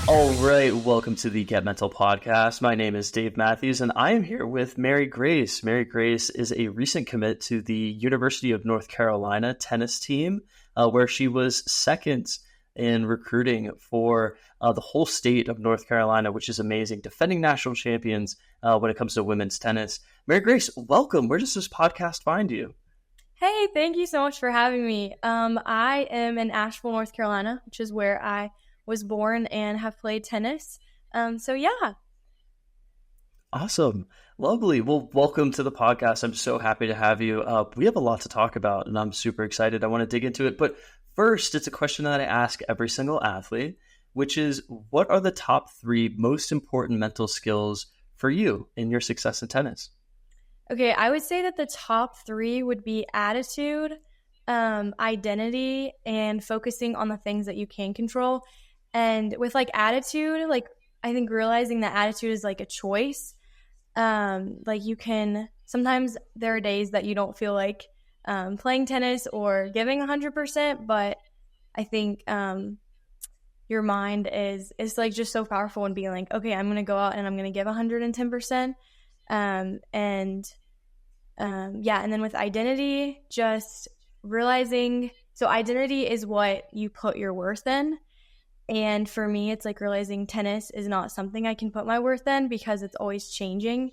All right, welcome to the Get Mental podcast. My name is Dave Matthews, and I am here with Mary Grace. Mary Grace is a recent commit to the University of North Carolina tennis team, where she was second in recruiting for the whole state of North Carolina, which is amazing. Defending national champions when it comes to women's tennis. Mary Grace, welcome. Where does this podcast find you? Hey, thank you so much for having me. I am in Asheville, North Carolina, which is where I was born and have played tennis. So yeah. Awesome. Lovely. Well, welcome to the podcast. I'm so happy to have you. We have a lot to talk about, and I'm super excited. I want to dig into it. But first, it's a question that I ask every single athlete, which is, what are the top 3 most important mental skills for you in your success in tennis? Okay, I would say that the top 3 would be attitude, identity, and focusing on the things that you can control. And with attitude, I think realizing that attitude is like a choice. Sometimes there are days that you don't feel like playing tennis or giving 100%, but I think your mind is just so powerful in being like, okay, I'm going to go out and I'm going to give 110%. And then with identity, just realizing, so identity is what you put your worth in. And for me, it's realizing tennis is not something I can put my worth in because it's always changing.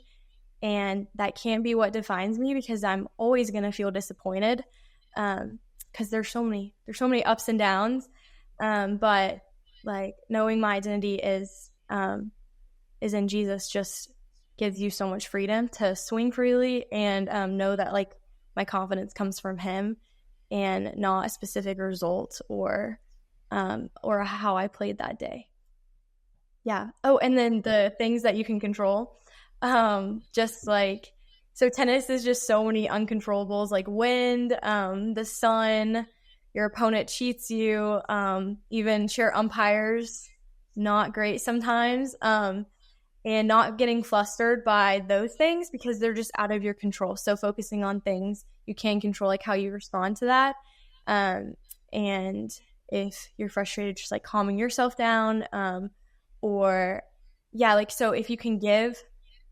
And that can't be what defines me, because I'm always going to feel disappointed because there's so many ups and downs. But knowing my identity is in Jesus just gives you so much freedom to swing freely and know that my confidence comes from him and not a specific result or how I played that day. Yeah. Oh, and then the things that you can control, so tennis is just so many uncontrollables, like wind, the sun, your opponent cheats you, even chair umpires, not great sometimes. And not getting flustered by those things because they're just out of your control. So focusing on things you can control, like how you respond to that. And if you're frustrated, just calming yourself down. So if you can give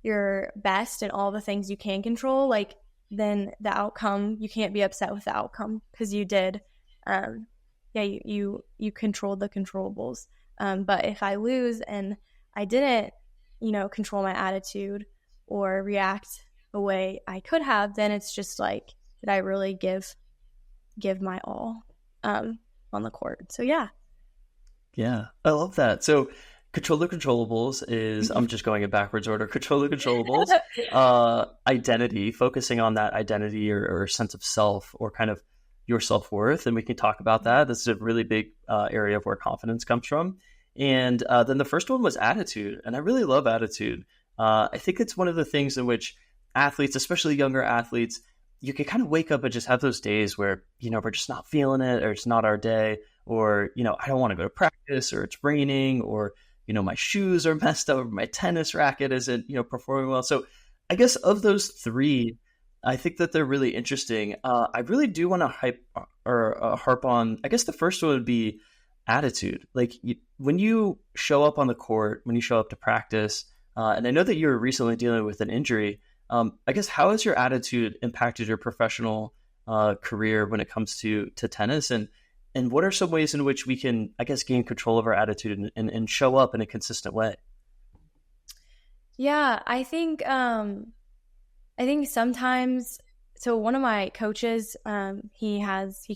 your best in all the things you can control, then the outcome, you can't be upset with the outcome because you did. You controlled the controllables. But if I lose and I didn't, control my attitude or react the way I could have, then it's just did I really give my all on the court? So yeah. Yeah, I love that. So control the controllables is, I'm just going in backwards order. Control the controllables, identity, focusing on that identity or sense of self or kind of your self-worth. And we can talk about that. This is a really big area of where confidence comes from. And then the first one was attitude. And I really love attitude. I think it's one of the things in which athletes, especially younger athletes, you can kind of wake up and just have those days where, we're just not feeling it, or it's not our day, or, I don't want to go to practice, or it's raining, or, my shoes are messed up, or my tennis racket isn't, performing well. So I guess of those 3, I think that they're really interesting. I really do want to harp on, I guess the first one would be attitude. When you show up on the court, when you show up to practice, and I know that you were recently dealing with an injury, I guess how has your attitude impacted your professional career when it comes to tennis? And what are some ways in which we can, I guess, gain control of our attitude and show up in a consistent way? Yeah, I think sometimes, so one of my coaches, he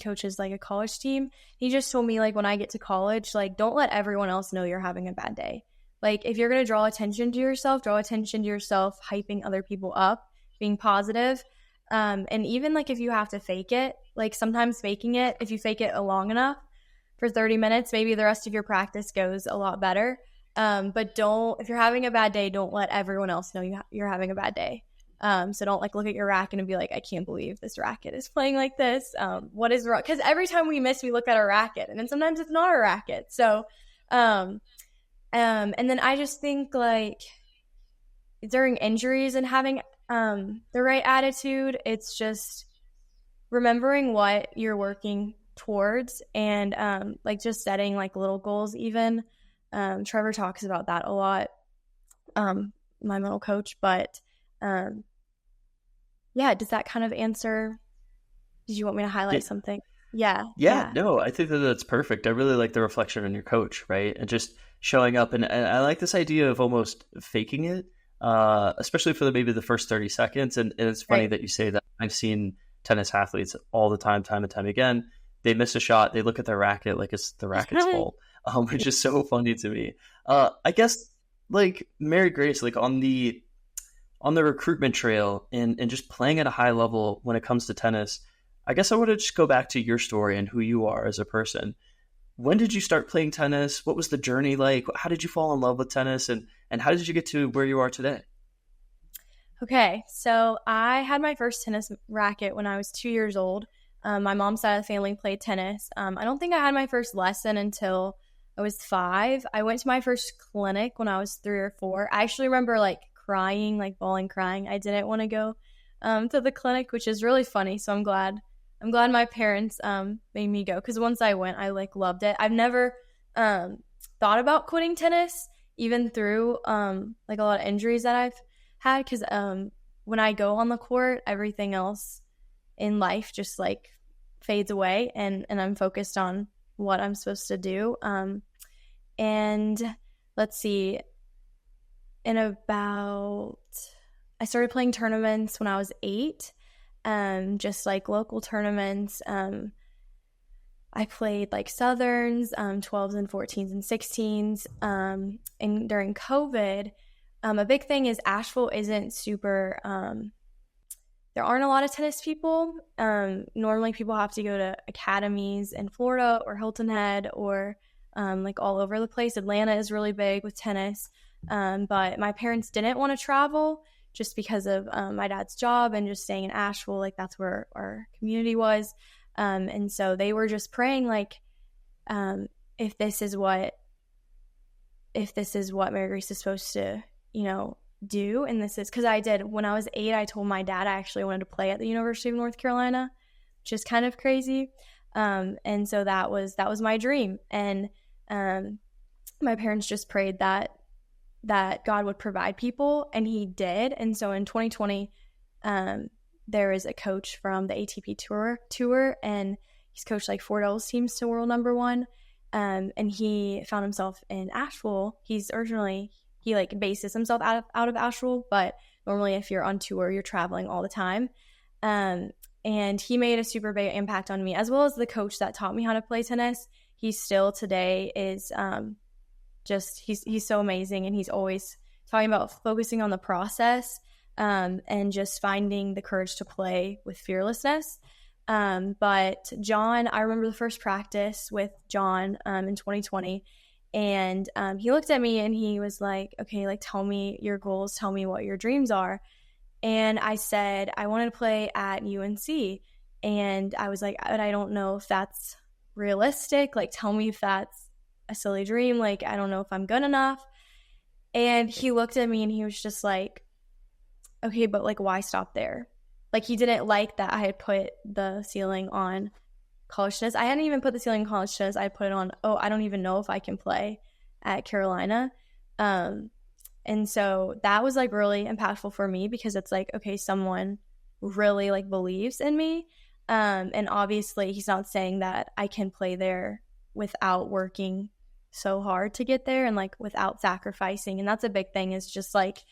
coaches a college team. He just told me when I get to college, don't let everyone else know you're having a bad day. If you're going to draw attention to yourself, hyping other people up, being positive. And even if you have to fake it, sometimes faking it, if you fake it long enough for 30 minutes, maybe the rest of your practice goes a lot better. But if you're having a bad day, don't let everyone else know you're having a bad day. So don't look at your racket and be I can't believe this racket is playing like this. What is wrong? Because every time we miss, we look at our racket, and then sometimes it's not our racket. So, and then I just think during injuries and having the right attitude, it's just remembering what you're working towards and just setting little goals even. Trevor talks about that a lot, my middle coach. But yeah, does that kind of answer? Did you want me to highlight something? Yeah. No, I think that that's perfect. I really like the reflection on your coach, right? And just showing up. And I like this idea of almost faking it, especially for maybe the first 30 seconds. And it's funny Right. that you say that. I've seen tennis athletes all the time and time again. They miss a shot. They look at their racket like it's the racket's fault, which is so funny to me. I guess like Mary Grace, like on the recruitment trail and just playing at a high level when it comes to tennis, I guess I want to just go back to your story and who you are as a person. When did you start playing tennis? What was the journey like? How did you fall in love with tennis? And how did you get to where you are today? Okay, so I had my first tennis racket when I was 2 years old. My mom's side of the family played tennis. I don't think I had my first lesson until I was 5. I went to my first clinic when I was 3 or 4. I actually remember like crying, like bawling, crying. I didn't want to go to the clinic, which is really funny. So I'm glad my parents made me go, because once I went, I like loved it. I've never thought about quitting tennis, even through like a lot of injuries that I've had, because when I go on the court, everything else in life just like fades away, and I'm focused on what I'm supposed to do. And let's see, in about I started playing tournaments when I was 8, just like local tournaments. I played like Southerns, 12s and 14s and 16s. And during COVID, a big thing is Asheville isn't super, there aren't a lot of tennis people. Normally people have to go to academies in Florida or Hilton Head or like all over the place. Atlanta is really big with tennis. But my parents didn't want to travel just because of my dad's job and just staying in Asheville. Like that's where our community was. And so they were just praying, like, if this is what Mary Grace is supposed to, do. And this is, because I did, when I was 8, I told my dad I actually wanted to play at the University of North Carolina, which is kind of crazy. And so that was my dream. And my parents just prayed that God would provide people, and he did. And so in 2020, there is a coach from the ATP tour, and he's coached like 4 doubles teams to world number 1. And he found himself in Asheville. He like bases himself out of Asheville, but normally if you're on tour, you're traveling all the time. And he made a super big impact on me, as well as the coach that taught me how to play tennis. He still today is just he's so amazing, and he's always talking about focusing on the process, and just finding the courage to play with fearlessness. But John, I remember the first practice with John in 2020, and he looked at me and he was like, okay, like tell me your goals, tell me what your dreams are. And I said I wanted to play at UNC, and I was like, I don't know if that's realistic, like tell me if that's a silly dream, like I don't know if I'm good enough. And he looked at me and he was just like, okay, but like why stop there? Like he didn't like that I had put the ceiling on college tennis. I hadn't even put the ceiling on college tennis. I put it on, I don't even know if I can play at Carolina. And so that was like really impactful for me, because it's like, okay, someone really like believes in me. And obviously he's not saying that I can play there without working so hard to get there, and like without sacrificing. And that's a big thing, is just like,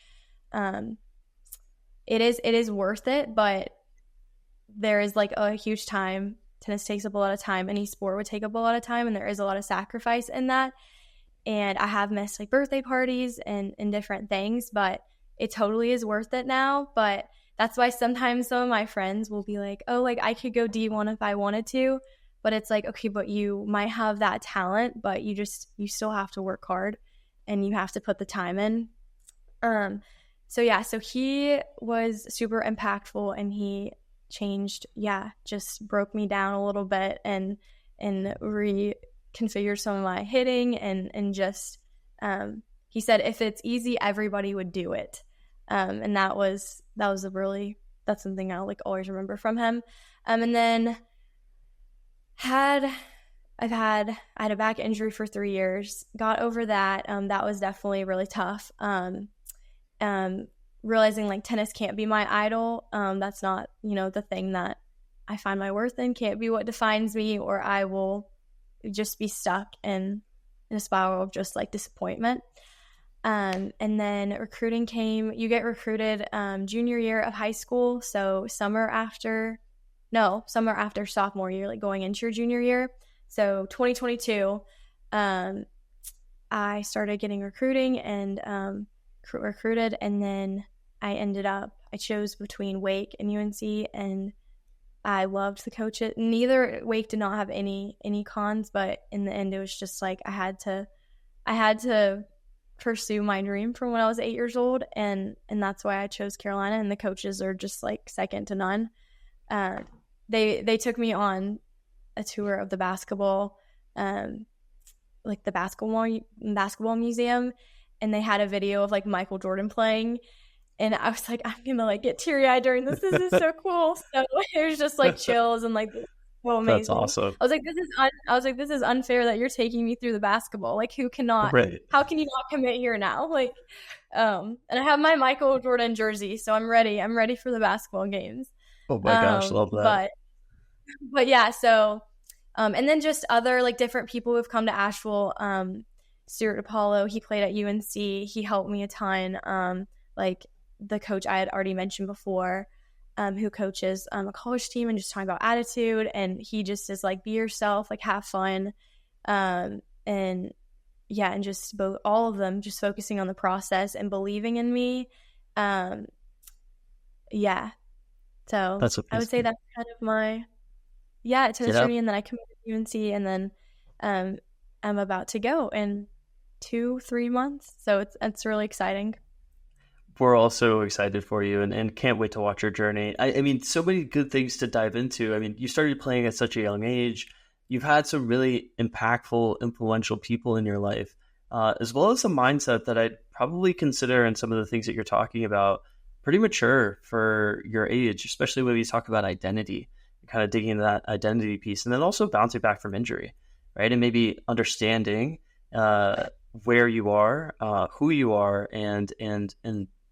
it is worth it, but there is like a huge time. Tennis takes up a lot of time. Any sport would take up a lot of time, and there is a lot of sacrifice in that. And I have missed like birthday parties and different things, but it totally is worth it now. But that's why sometimes some of my friends will be like, oh, like I could go D1 if I wanted to. But it's like, okay, but you might have that talent, but you still have to work hard, and you have to put the time in. So he was super impactful, and he changed, just broke me down a little bit and reconfigured some of my hitting, and just he said if it's easy, everybody would do it. And that's something I'll like always remember from him. And then had I had a back injury for 3 years, got over that. That was definitely really tough. Um, Realizing like tennis can't be my idol. That's not, the thing that I find my worth in, can't be what defines me, or I will just be stuck in a spiral of just like disappointment. And then recruiting came. You get recruited junior year of high school, so summer after sophomore year, like going into your junior year. So 2022, I started getting recruiting and recruited, and then I chose between Wake and UNC, and I loved the coaches. Neither Wake did not have any cons, but in the end, it was just like I had to pursue my dream from when I was 8 years old, and that's why I chose Carolina. And the coaches are just like second to none. They took me on a tour of the basketball, like the basketball museum, and they had a video of like Michael Jordan playing. And I was like, I'm gonna like get teary eyed during this. This is so cool. So it was just like chills and like so amazing. That's awesome. I was like, this is unfair that you're taking me through the basketball. Like, who cannot? Right. How can you not commit here now? Like, and I have my Michael Jordan jersey, so I'm ready. I'm ready for the basketball games. Oh my gosh, love that. But yeah, so and then just other like different people who've come to Asheville. Stuart Apollo, he played at UNC. He helped me a ton. Like the coach I had already mentioned before, who coaches a college team, and just talking about attitude. And he just is like, be yourself, like have fun. And yeah, and just all of them just focusing on the process and believing in me. Yeah. So I would say that's kind of my tennis journey. And then I committed to UNC, and then I'm about to go in 2-3 months. So it's really exciting. We're all so excited for you and can't wait to watch your journey. I mean, so many good things to dive into. I mean, you started playing at such a young age. You've had some really impactful, influential people in your life, as well as a mindset that I'd probably consider, and some of the things that you're talking about, pretty mature for your age, especially when we talk about identity, kind of digging into that identity piece, and then also bouncing back from injury, right? And maybe understanding where you are, who you are, and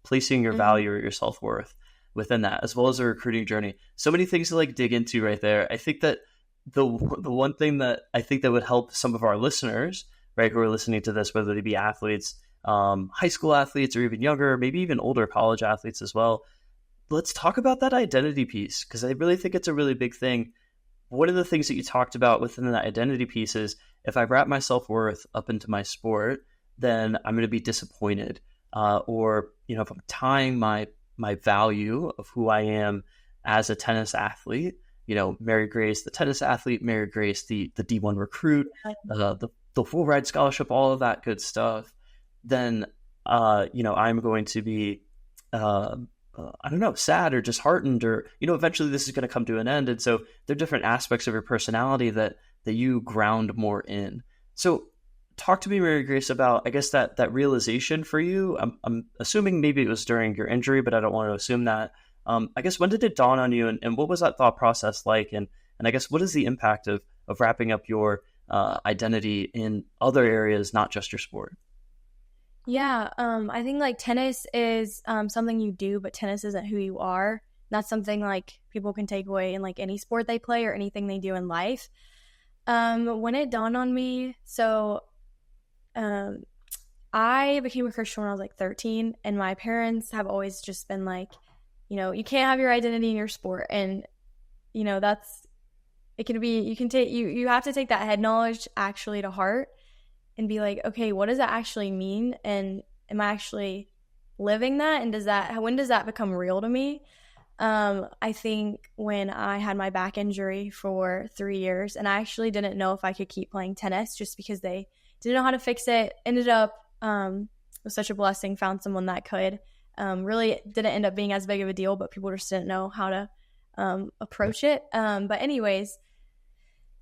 placing your value or your self-worth within that, as well as a recruiting journey. So many things to like dig into right there. I think that the one thing that I think that would help some of our listeners, right, who are listening to this, whether they be athletes, high school athletes, or even younger, maybe even older college athletes as well. Let's talk about that identity piece, because I really think it's a really big thing. One of the things that you talked about within that identity piece is, if I wrap my self-worth up into my sport, then I'm going to be disappointed. Or, if I'm tying my value of who I am as a tennis athlete, Mary Grace, the tennis athlete, Mary Grace, the D1 recruit, the full ride scholarship, all of that good stuff, then, I'm going to be, sad or disheartened, or, eventually this is going to come to an end. And so there are different aspects of your personality that you ground more in. So talk to me, Mary Grace, about, I guess, that realization for you. I'm assuming maybe it was during your injury, but I don't want to assume that. I guess, when did it dawn on you, and what was that thought process like? And I guess, what is the impact of wrapping up your identity in other areas, not just your sport? Yeah, I think like tennis is something you do, but tennis isn't who you are. That's something like people can take away in like any sport they play or anything they do in life. When it dawned on me, so I became a Christian when I was like 13, and my parents have always just been like, you can't have your identity in your sport. And, it can be, you have to take that head knowledge actually to heart and be like, okay, what does that actually mean? And am I actually living that? And when does that become real to me? I think when I had my back injury for 3 years, and I actually didn't know if I could keep playing tennis just because they didn't know how to fix it. Ended up, it was such a blessing, found someone that could. Really didn't end up being as big of a deal, but people just didn't know how to approach it. But anyways,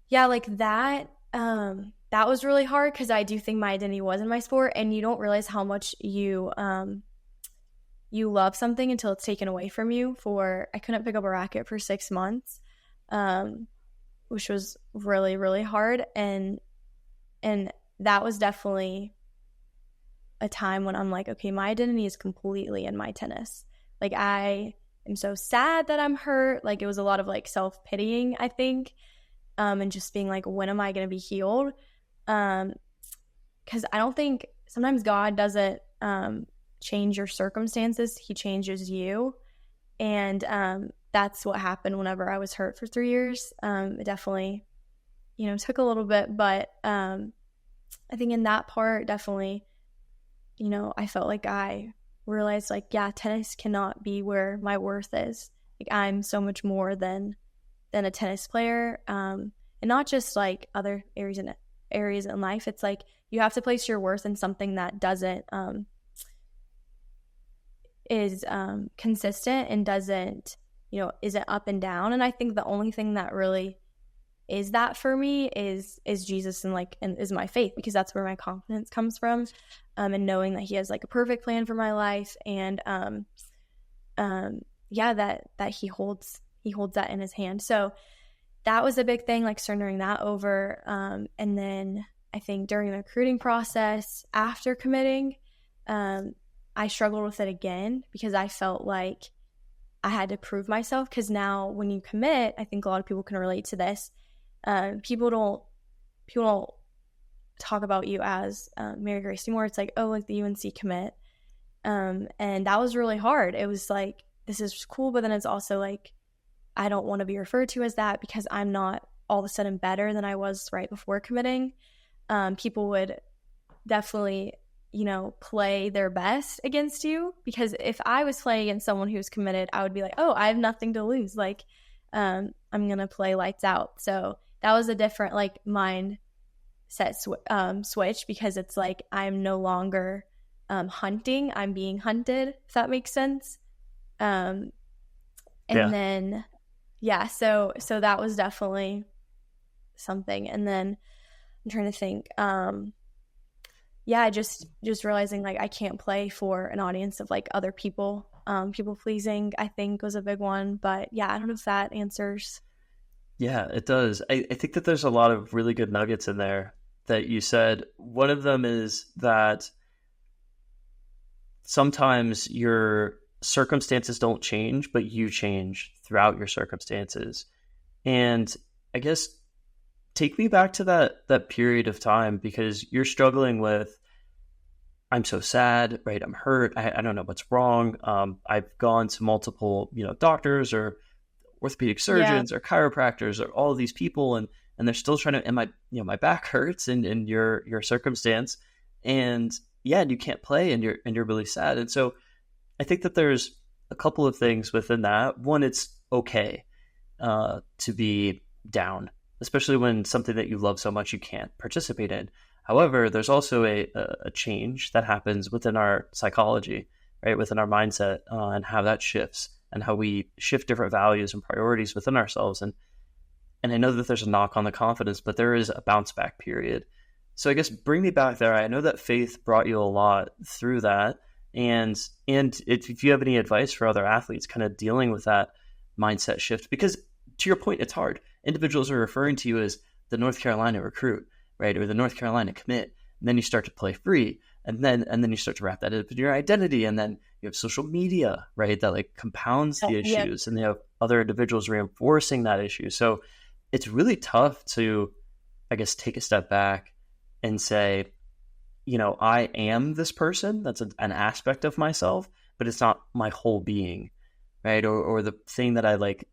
yeah, like that was really hard, because I do think my identity was in my sport, and you don't realize how much you love something until it's taken away from you. I couldn't pick up a racket for 6 months, which was really, really hard. And that was definitely a time when I'm like, okay, my identity is completely in my tennis. Like, I am so sad that I'm hurt. Like, it was a lot of like self-pitying, I think, and just being like, when am I going to be healed? Because I don't think sometimes God doesn't change your circumstances. He changes you. And that's what happened whenever I was hurt for 3 years. It definitely, took a little bit, but I think in that part, definitely, I felt like I realized like, yeah, tennis cannot be where my worth is. Like, I'm so much more than a tennis player, and not just like other areas in life. It's like you have to place your worth in something that doesn't is consistent and doesn't isn't up and down. And I think the only thing that really is that for me is Jesus and is my faith, because that's where my confidence comes from, and knowing that he has like a perfect plan for my life, and that he holds that in his hand. So that was a big thing, like surrendering that over. And then I think during the recruiting process after committing, I struggled with it again because I felt like I had to prove myself. Because now when you commit, I think a lot of people can relate to this. People don't talk about you as Mary Grace anymore. It's like, oh, like the UNC commit. And that was really hard. It was like, this is cool, but then it's also like, I don't want to be referred to as that because I'm not all of a sudden better than I was right before committing. People would definitely, play their best against you, because if I was playing against someone who's committed, I would be like, oh, I have nothing to lose. Like, I'm going to play lights out. So that was a different like mindset switch, because it's like, I'm no longer hunting, I'm being hunted, if that makes sense. And then, so that was definitely something. And then I'm trying to think, just realizing like I can't play for an audience of like other people. People pleasing, I think, was a big one. But yeah, I don't know if that answers. Yeah, it does. I think that there's a lot of really good nuggets in there that you said. One of them is that sometimes your circumstances don't change, but you change throughout your circumstances. And I guess take me back to that period of time, because you're struggling with, I'm so sad, right? I'm hurt. I don't know what's wrong. I've gone to multiple, doctors or orthopedic surgeons or chiropractors or all of these people, and they're still trying to, and my back hurts in your circumstance, and you can't play, and you're really sad. And so I think that there's a couple of things within that. One, it's okay to be down, especially when something that you love so much you can't participate in. However, there's also a change that happens within our psychology, right? Within our mindset, and how that shifts, and how we shift different values and priorities within ourselves. And I know that there's a knock on the confidence, but there is a bounce back period. So I guess bring me back there. I know that faith brought you a lot through that. And if you have any advice for other athletes kind of dealing with that mindset shift, because to your point, it's hard. Individuals are referring to you as the North Carolina recruit, right? Or the North Carolina commit. And then you start to play free. And then you start to wrap that up in your identity. And then you have social media, right? That like compounds the issues. And you have other individuals reinforcing that issue. So it's really tough to, I guess, take a step back and say, I am this person. That's an aspect of myself, but it's not my whole being, right? Or the thing that I like,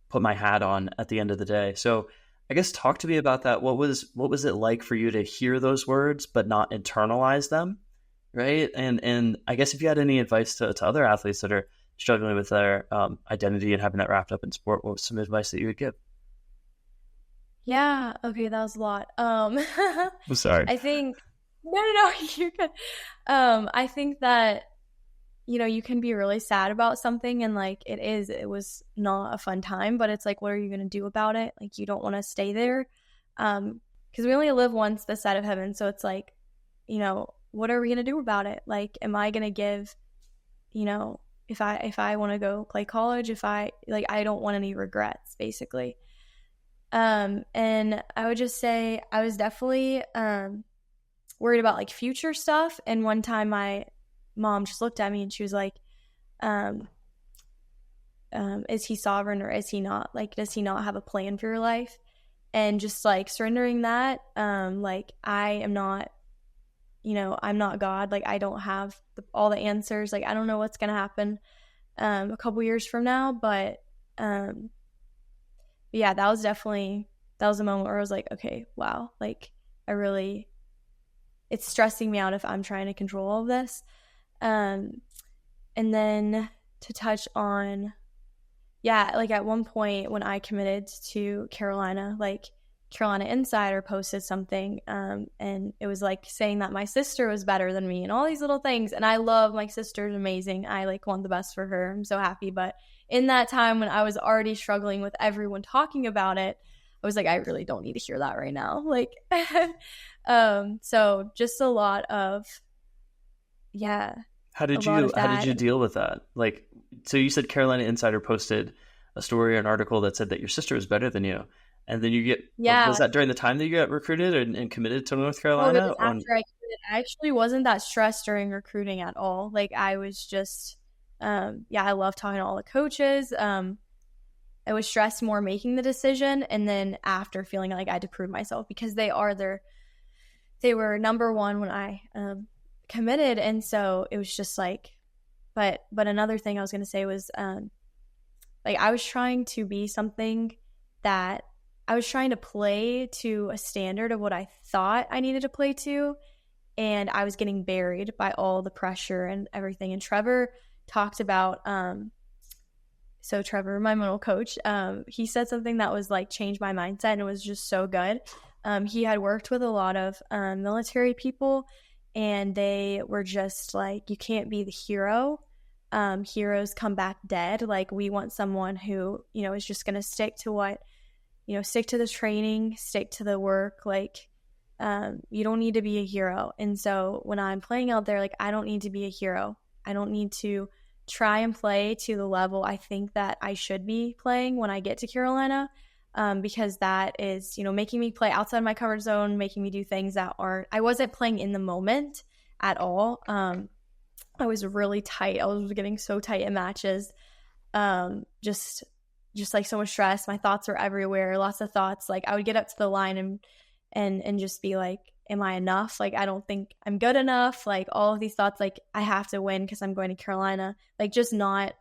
put my hat on at the end of the day. So I guess talk to me about that. What was it like for you to hear those words but not internalize them, right? And I guess if you had any advice to other athletes that are struggling with their identity and having that wrapped up in sport, what was some advice that you would give? Yeah. Okay, that was a lot. I'm sorry. I think no, you're good. I think that you can be really sad about something, and like it was not a fun time, but it's like, what are you going to do about it? Like, you don't want to stay there, because we only live once this side of heaven. So it's like, what are we going to do about it? Like, am I going to give, if I want to go play college, I don't want any regrets, basically. And I would just say I was definitely worried about like future stuff. And one time my mom just looked at me and she was like, is he sovereign or is he not? Like, does he not have a plan for your life? And just like surrendering that, like I am not, I'm not God. Like I don't have all the answers. Like I don't know what's going to happen a couple years from now. But yeah, that was a moment where I was like, okay, wow. Like it's stressing me out if I'm trying to control all of this. And then to touch on, yeah, like at one point when I committed to Carolina, like Carolina Insider posted something, and it was like saying that my sister was better than me and all these little things. And I love my sister's amazing. I like want the best for her. I'm so happy. But in that time when I was already struggling with everyone talking about it, I was like, I really don't need to hear that right now. Like, so just a lot of, yeah. How did you deal with that? Like, so you said Carolina Insider posted a story or an article that said that your sister is better than you. And then was that during the time that you got recruited and committed to North Carolina? It was after I committed. I actually wasn't that stressed during recruiting at all. Like I was just, I love talking to all the coaches. I was stressed more making the decision. And then after feeling like I had to prove myself because they were number one when I committed. And so it was just like, but another thing I was going to say was, like I was trying to be something that I was trying to play to a standard of what I thought I needed to play to. And I was getting buried by all the pressure and everything. And Trevor talked about, so Trevor, my middle coach, he said something that was like changed my mindset and it was just so good. He had worked with a lot of military people and they were just like, you can't be the hero. Heroes come back dead. Like we want someone who, is just going to stick to stick to the training, stick to the work. Like, you don't need to be a hero. And so when I'm playing out there, like I don't need to be a hero. I don't need to try and play to the level I think that I should be playing when I get to Carolina. Because that is, making me play outside my comfort zone, making me do things that I wasn't playing in the moment at all. I was really tight. I was getting so tight in matches. Just like so much stress. My thoughts were everywhere. Lots of thoughts. Like I would get up to the line and just be like, am I enough? Like, I don't think I'm good enough. Like all of these thoughts, like I have to win because I'm going to Carolina, like just not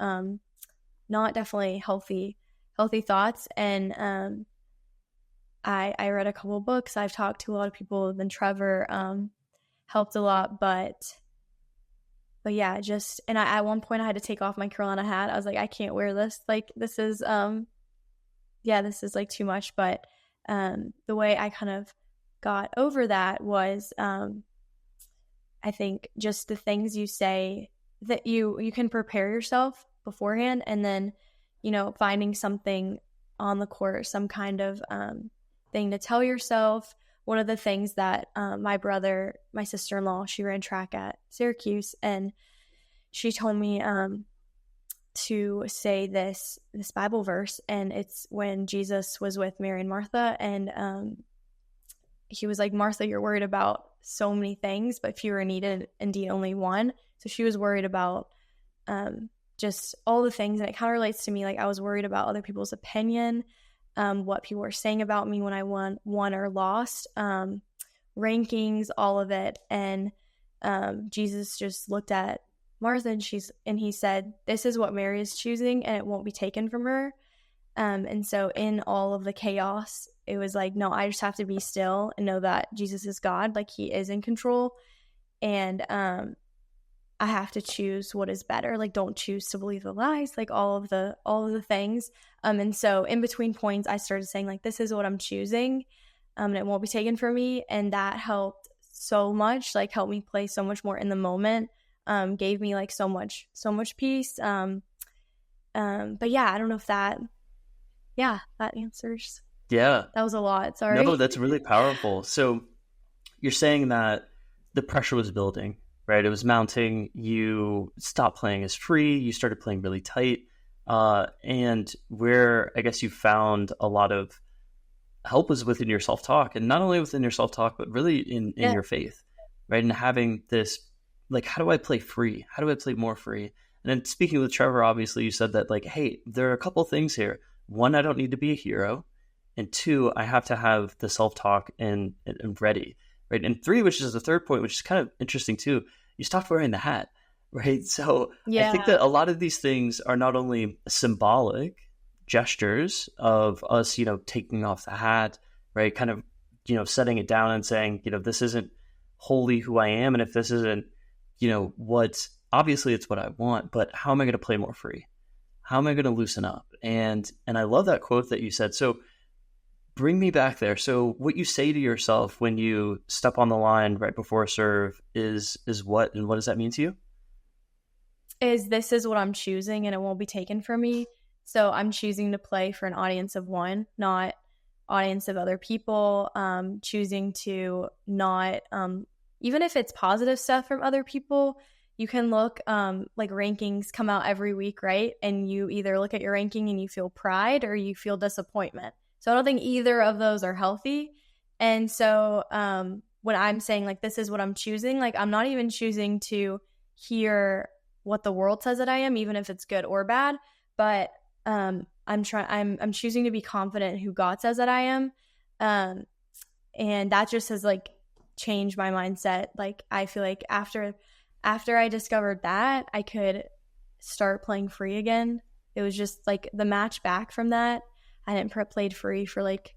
definitely healthy thoughts. And, I read a couple of books. I've talked to a lot of people. Then Trevor, helped a lot, but yeah, and at one point I had to take off my Carolina hat. I was like, I can't wear this. Like, this is, this is like too much. But, the way I kind of got over that was, I think just the things you say that you can prepare yourself beforehand and then, finding something on the court, some kind of, thing to tell yourself. One of the things that my sister-in-law, she ran track at Syracuse, and she told me to say this Bible verse, and it's when Jesus was with Mary and Martha, and he was like, Martha, you're worried about so many things, but few are needed, indeed only one. So she was worried about just all the things, and it kind of relates to me. Like I was worried about other people's opinion, what people were saying about me when I won or lost, rankings, all of it. And Jesus just looked at Martha and he said, this is what Mary is choosing and it won't be taken from her. And so in all of the chaos, it was like, no, I just have to be still and know that Jesus is God, like he is in control. And I have to choose what is better. Like, don't choose to believe the lies, like all of the things. And so in between points, I started saying like, this is what I'm choosing, and it won't be taken from me. And that helped so much, like helped me play so much more in the moment, gave me like so much peace. But yeah, I don't know if that answers. Yeah. That was a lot. Sorry. No, that's really powerful. So you're saying that the pressure was building, right? It was mounting. You stopped playing as free. You started playing really tight. And where I guess you found a lot of help is within your self-talk, and not only within your self-talk, but really in Yeah. your faith, right? And having this, like, how do I play free? How do I play more free? And then speaking with Trevor, obviously you said that, like, hey, there are a couple things here. One, I don't need to be a hero. And two, I have to have the self-talk and ready, right? And three, which is the third point, which is kind of interesting too, you stopped wearing the hat, right? So I think Yeah. that a lot of these things are not only symbolic gestures of us, taking off the hat, right? Kind of, setting it down and saying, this isn't wholly who I am. And if this isn't, what, obviously it's what I want, but how am I going to play more free? How am I going to loosen up? And I love that quote that you said. So bring me back there. So what you say to yourself when you step on the line right before a serve is what, and what does that mean to you? This is what I'm choosing and it won't be taken from me. So I'm choosing to play for an audience of one, not audience of other people. Choosing to not, even if it's positive stuff from other people, you can look, like rankings come out every week, right? And you either look at your ranking and you feel pride or you feel disappointment. So I don't think either of those are healthy. And so when I'm saying like, this is what I'm choosing, like I'm not even choosing to hear what the world says that I am, even if it's good or bad. But I'm choosing to be confident in who God says that I am. And that just has like changed my mindset. Like I feel like after I discovered that, I could start playing free again. It was just like the match back from that. I hadn't played free for like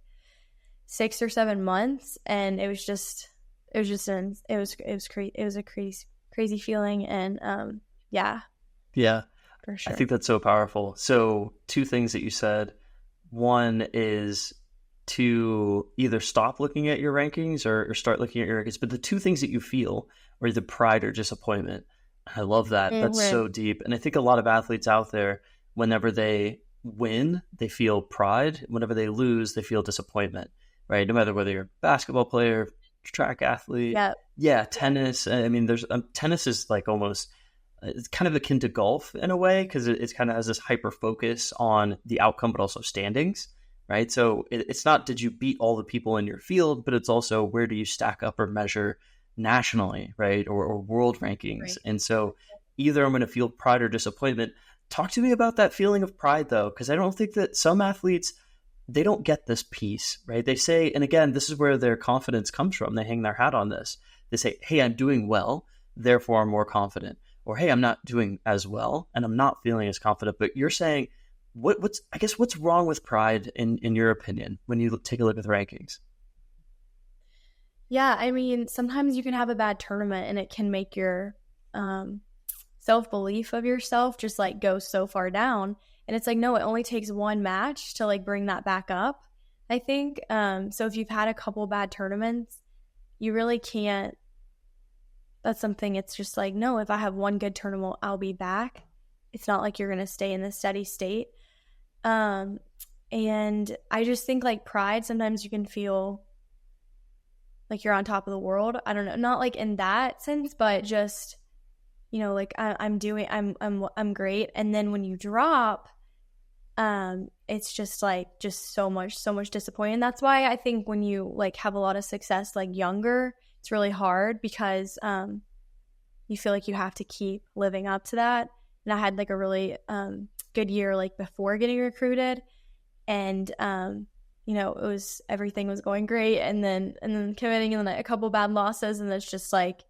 6 or 7 months, and it was a crazy feeling, and yeah, for sure. I think that's so powerful. So 2 things that you said. One is to either stop looking at your rankings or start looking at your rankings, but the 2 things that you feel are the pride or disappointment. I love that. Mm-hmm. That's so deep. And I think a lot of athletes out there, whenever they win, they feel pride. Whenever they lose, they feel disappointment, right? No matter whether you're a basketball player, track athlete, tennis. I mean, there's tennis is like almost, it's kind of akin to golf in a way, because it's kind of has this hyper focus on the outcome, but also standings, right? So it's not did you beat all the people in your field, but it's also where do you stack up or measure nationally, right? Or world rankings. Right. And so either I'm going to feel pride or disappointment. Talk to me about that feeling of pride, though, because I don't think that some athletes, they don't get this piece, right? They say, and again, this is where their confidence comes from. They hang their hat on this. They say, hey, I'm doing well, therefore I'm more confident. Or, hey, I'm not doing as well, and I'm not feeling as confident. But you're saying, what's wrong with pride in your opinion when you take a look at the rankings? Yeah, I mean, sometimes you can have a bad tournament and it can make your self-belief of yourself just like go so far down. And it's like, no, it only takes one match to like bring that back up, I think. So if you've had a couple bad tournaments, you really can't, that's something, it's just like, no, if I have one good tournament, I'll be back. It's not like you're going to stay in the steady state. And I just think like pride, sometimes you can feel like you're on top of the world. I don't know, not like in that sense, but just, like I'm great. And then when you drop, it's just like, so much disappointing. That's why I think when you like have a lot of success, like younger, it's really hard because, you feel like you have to keep living up to that. And I had like a really, good year, like before getting recruited, and, everything was going great. And then committing, and then a couple bad losses. And it's just like,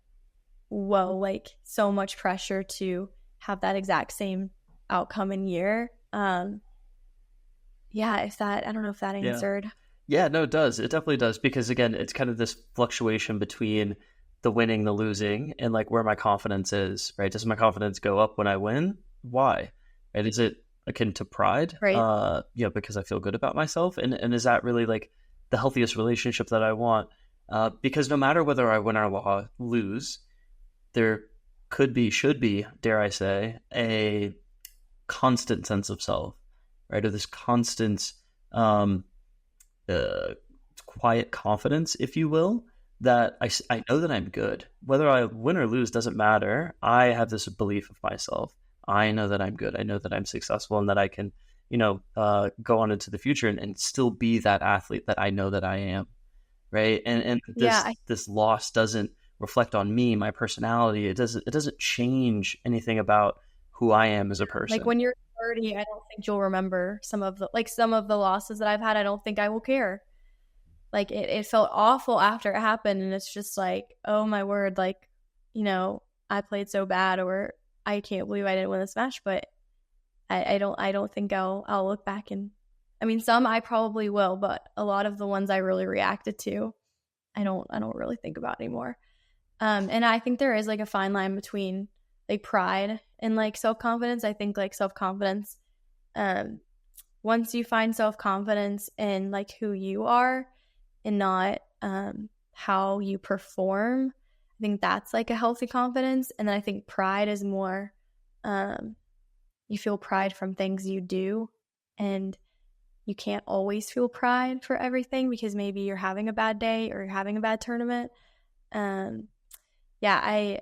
whoa, like so much pressure to have that exact same outcome in year. I don't know if that answered. Yeah, no, it does. It definitely does. Because again, it's kind of this fluctuation between the winning, the losing, and like where my confidence is, right? Does my confidence go up when I win? Why? Right? Is it akin to pride? Right. Because I feel good about myself. And is that really like the healthiest relationship that I want? Because no matter whether I win or lose, there should be, dare I say, a constant sense of self, right? Or this constant, quiet confidence, if you will, that I know that I'm good. Whether I win or lose doesn't matter. I have this belief of myself. I know that I'm good. I know that I'm successful and that I can go on into the future and still be that athlete that I know that I am. Right. And Yeah, this loss doesn't reflect on me, my personality. It doesn't change anything about who I am as a like person. when you're 30, I don't think you'll remember some of the losses that I've had. I don't think I will care. Like it felt awful after it happened, and it's just like, oh my word, like, I played so bad, or I can't believe I didn't win this match. But I don't think I'll look back, and I mean, some I probably will, but a lot of the ones I really reacted to, I don't really think about anymore. And I think there is like a fine line between like pride and like self-confidence. I think like self-confidence, once you find self-confidence in like who you are and not how you perform, I think that's like a healthy confidence. And then I think pride is more, you feel pride from things you do, and you can't always feel pride for everything because maybe you're having a bad day or you're having a bad tournament. Yeah,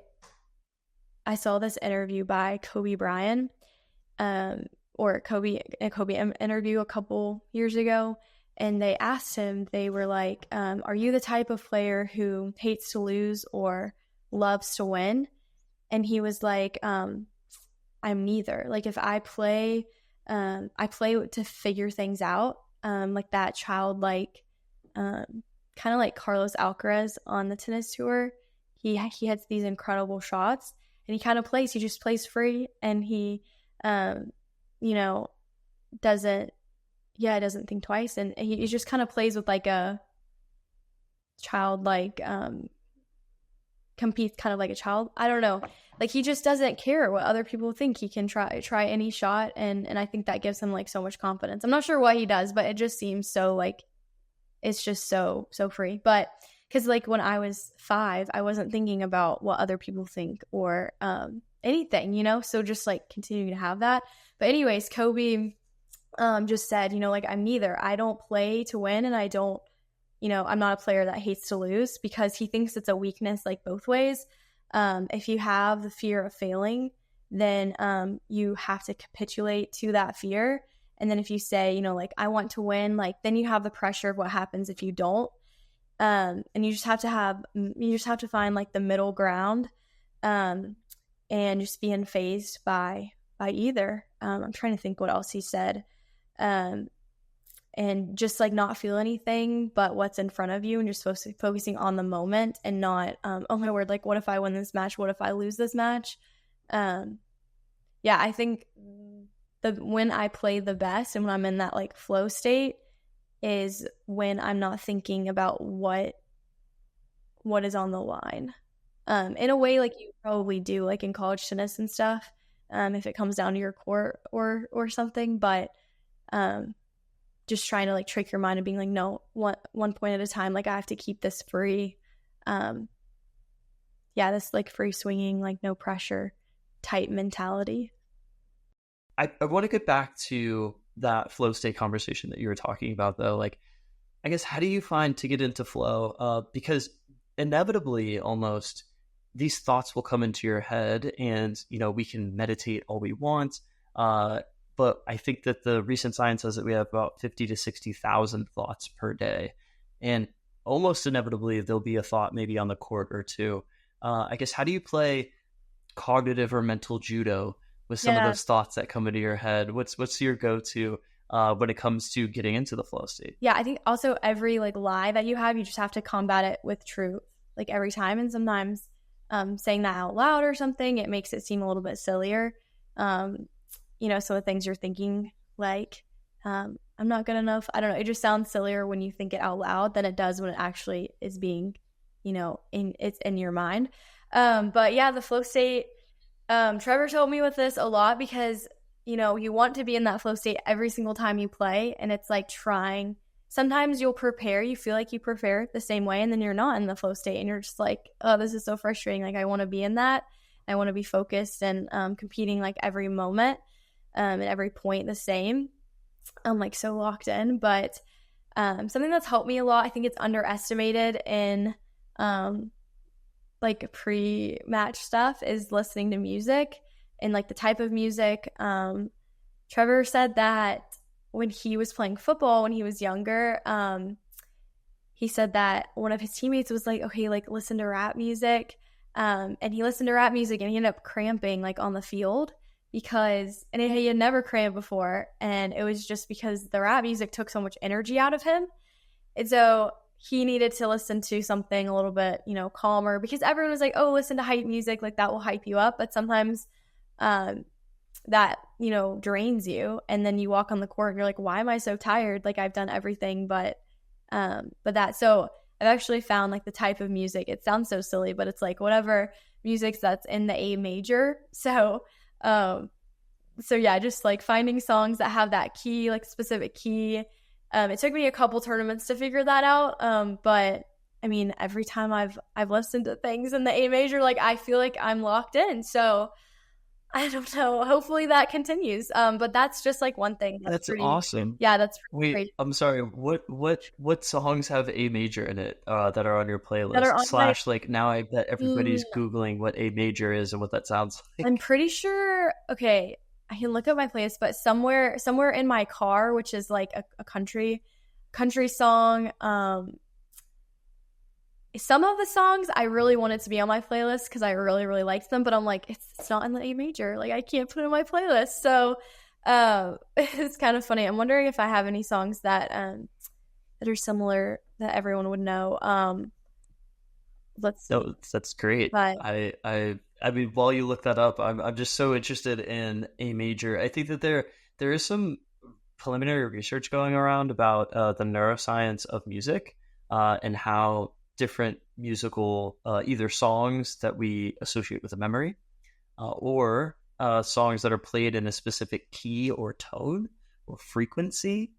I saw this interview by Kobe Bryant, or a Kobe interview a couple years ago, and they asked him, they were like, are you the type of player who hates to lose or loves to win? And he was like, I'm neither. Like if I play to figure things out, like that childlike, kind of like Carlos Alcaraz on the tennis tour. He hits these incredible shots, and he just plays free, and he, doesn't think twice, and he just kind of plays with like a childlike, competes kind of like a child. I don't know. Like he just doesn't care what other people think. He can try any shot, and I think that gives him like so much confidence. I'm not sure what he does, but it just seems so like it's just so free. But because like when I was 5, I wasn't thinking about what other people think or anything, so just like continuing to have that. But anyways, Kobe just said, like I'm neither. I don't play to win, and I don't, I'm not a player that hates to lose, because he thinks it's a weakness like both ways. If you have the fear of failing, then you have to capitulate to that fear. And then if you say, like I want to win, like then you have the pressure of what happens if you don't. And you just have to find like the middle ground, and just be unfazed by either. I'm trying to think what else he said. And just like not feel anything but what's in front of you, and you're supposed to be focusing on the moment and not, oh my word, like what if I win this match? What if I lose this match? Yeah, I think when I play the best and when I'm in that like flow state is when I'm not thinking about what is on the line. In a way like you probably do like in college tennis and stuff, if it comes down to your court or something, but just trying to like trick your mind and being like, no, one point at a time, like I have to keep this free. This like free swinging, like no pressure type mentality. I want to get back to that flow state conversation that you were talking about, though. Like, I guess, how do you find to get into flow? Because inevitably, almost, these thoughts will come into your head, and, we can meditate all we want. But I think that the recent science says that we have about 50 to 60,000 thoughts per day. And almost inevitably, there'll be a thought maybe on the court or two. I guess, how do you play cognitive or mental judo with some of those thoughts that come into your head? What's your go-to when it comes to getting into the flow state? Yeah, I think also every like lie that you have, you just have to combat it with truth, like every time. And sometimes saying that out loud or something, it makes it seem a little bit sillier. Some of the things you're thinking, like, I'm not good enough. I don't know. It just sounds sillier when you think it out loud than it does when it actually is being, it's in your mind. But yeah, the flow state, Trevor told me with this a lot, because, you want to be in that flow state every single time you play. And it's like trying, sometimes you feel like you prepare the same way, and then you're not in the flow state, and you're just like, oh, this is so frustrating. Like I want to be in that. I want to be focused and competing like every moment. At every point the same. I'm like so locked in. But something that's helped me a lot, I think it's underestimated in like pre-match stuff, is listening to music and like the type of music. Trevor said that when he was playing football when he was younger, he said that one of his teammates was like, okay, like listen to rap music. And he listened to rap music and he ended up cramping like on the field and he had never cramped before. And it was just because the rap music took so much energy out of him. And so he needed to listen to something a little bit, calmer, because everyone was like, oh, listen to hype music. Like that will hype you up. But sometimes that, drains you. And then you walk on the court and you're like, why am I so tired? Like I've done everything but that. So I've actually found like the type of music, it sounds so silly, but it's like whatever music that's in the A major. So yeah, just like finding songs that have that key, like specific key. It took me a couple tournaments to figure that out. But I mean, every time I've listened to things in the A major, like I feel like I'm locked in. So I don't know. Hopefully that continues. But that's just like one thing. That's awesome. Yeah, that's great. I'm sorry. What songs have A major in it that are on your playlist? Like now I bet everybody's Googling what A major is and what that sounds like. I'm pretty sure. Okay, I can look up my playlist, but somewhere in my car, which is like a country song. Some of the songs I really wanted to be on my playlist because I really, really liked them, but I'm like, it's not in the A major. Like I can't put it in my playlist. So it's kind of funny. I'm wondering if I have any songs that are similar that everyone would know. That's great. But, I mean, while you look that up, I'm just so interested in A major. I think that there is some preliminary research going around about the neuroscience of music and how different musical either songs that we associate with a memory or songs that are played in a specific key or tone or frequency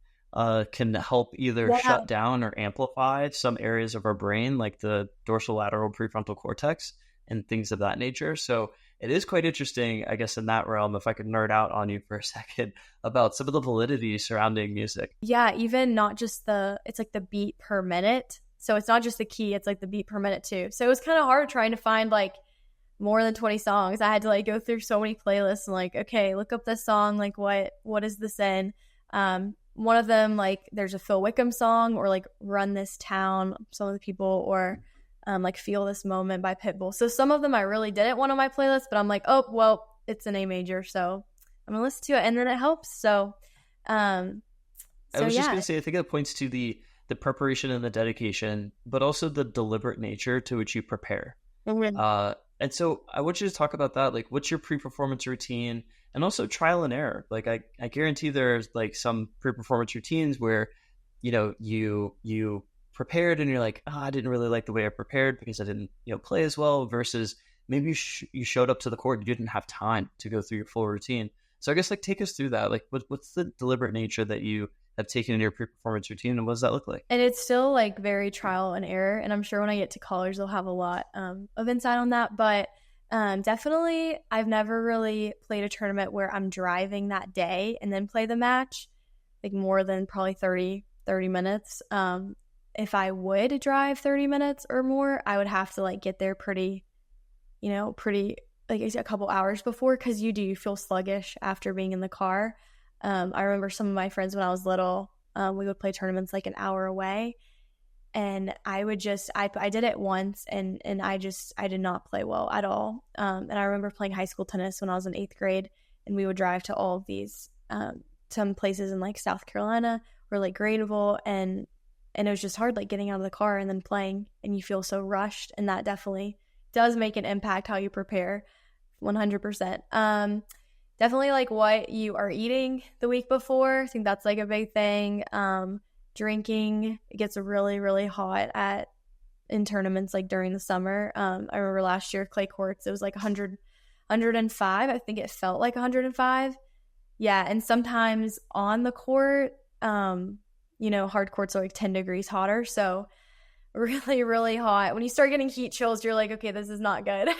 can help either shut down or amplify some areas of our brain like the dorsolateral prefrontal cortex and things of that nature. So it is quite interesting, I guess, in that realm, if I could nerd out on you for a second about some of the validity surrounding music. Yeah, even not just it's like the beat per minute. So it's not just the key, it's like the beat per minute too. So it was kind of hard trying to find like more than 20 songs. I had to like go through so many playlists and like, okay, look up this song. Like what is this in? One of them, like there's a Phil Wickham song or like Run This Town, some of the people, or like Feel This Moment by Pitbull. So some of them I really didn't want on my playlist, but I'm like, oh, well, it's an A major. So I'm going to listen to it and then it helps. So, I was just going to say, I think it points to the preparation and the dedication, but also the deliberate nature to which you prepare. Mm-hmm. And so I want you to talk about that. Like, what's your pre-performance routine and also trial and error? Like, I guarantee there's like some pre-performance routines where, you prepared and you're like, I didn't really like the way I prepared because I didn't, play as well, versus maybe you showed up to the court and you didn't have time to go through your full routine. So I guess like take us through that. Like, what's the deliberate nature that you have taken in your pre-performance routine, and what does that look like? And it's still like very trial and error, and I'm sure when I get to college they'll have a lot of insight on that, but definitely I've never really played a tournament where I'm driving that day and then play the match, like more than probably 30 minutes. If I would drive 30 minutes or more, I would have to like get there pretty like a couple hours before, because you feel sluggish after being in the car. I remember some of my friends when I was little, we would play tournaments like an hour away, and I did it once and I did not play well at all. And I remember playing high school tennis when I was in 8th grade, and we would drive to all of these, some places in like South Carolina or like Greenville, and it was just hard, like getting out of the car and then playing, and you feel so rushed, and that definitely does make an impact how you prepare 100%. Definitely like what you are eating the week before. I think that's like a big thing. Drinking, it gets really, really hot in tournaments like during the summer. I remember last year clay courts, it was like 105. I think it felt like 105. Yeah, and sometimes on the court, hard courts are like 10 degrees hotter. So really, really hot. When you start getting heat chills, you're like, okay, this is not good.